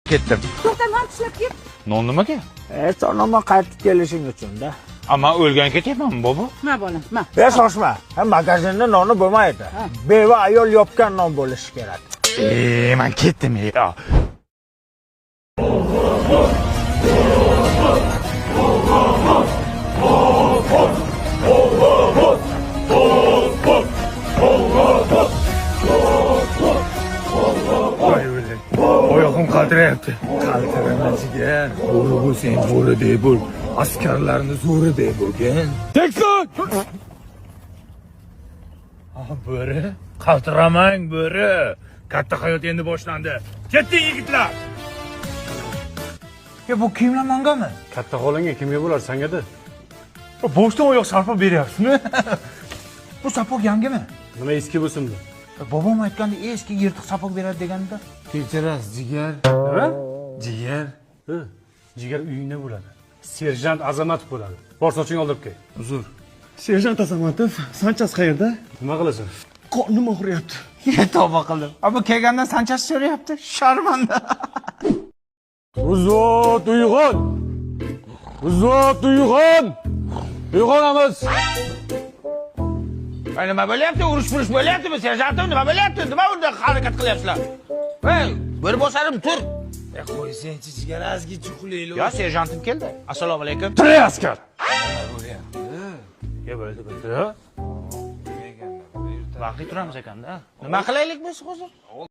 Ketdim. To'xta, non tishlab ket. Non nimaga? Sonoma qaytib kelishing uchun-da. Amma o'lgan ketyapmanmi, bobo? Ma bolam, ma. Shoshma. Magazinda noni bo'lmaydi. Beva ayol yopgan non bo'lishi kerak. Men ketdim. Oyog'im qaltirayapti. Qaltirama jigar. Bo'ri bo'lsang bo'riday bo'l. Askarlarni zo'riday bo'lgin. Tekson! Bo'ri? Qaltiramang bo'ri. Katta hayot endi boshlandi. Ketdik yigitlar. Bu kimlar mangami? Katta xolangga kimga bo'lar, sanga-da? Boshdan oyoq sarpo beryapsizmi? Bu sapok yangimi? Nima eski bo'lsin-da? Bobom aytganda eski yirtiq sapok beradi deganda. Kechirasiz jigar. Nima? Jigar. Jigar uyingda bo'ladi. Serjant Azamatov bo'ladi. Bor soching oldirib kel. Uzr. Serjant Azamatov, Sanchas qayerda? Nima qilasan? Qornim og'riyapti. Tavba qildim. Ammo kelgandan sanchasi so'rayapti. Sharmanda. Uzot uyg'on! Uzot uyg'on! Uyg'onamiz! Nima bo'lyapti? Urush bo'lyaptimi, serjantim? Nima bo'lyapti? Nima bunday harakat qilyapsizlar? Hey, bir bosarim tur. Qo'ysangchi jigar azgi chuqlaylik. Yo, serjantim keldi. Assalomu alaykum. Tiray askar! Bo'ldi. Vaqtli turamiz ekanda. Nima qilaylik biz hozir?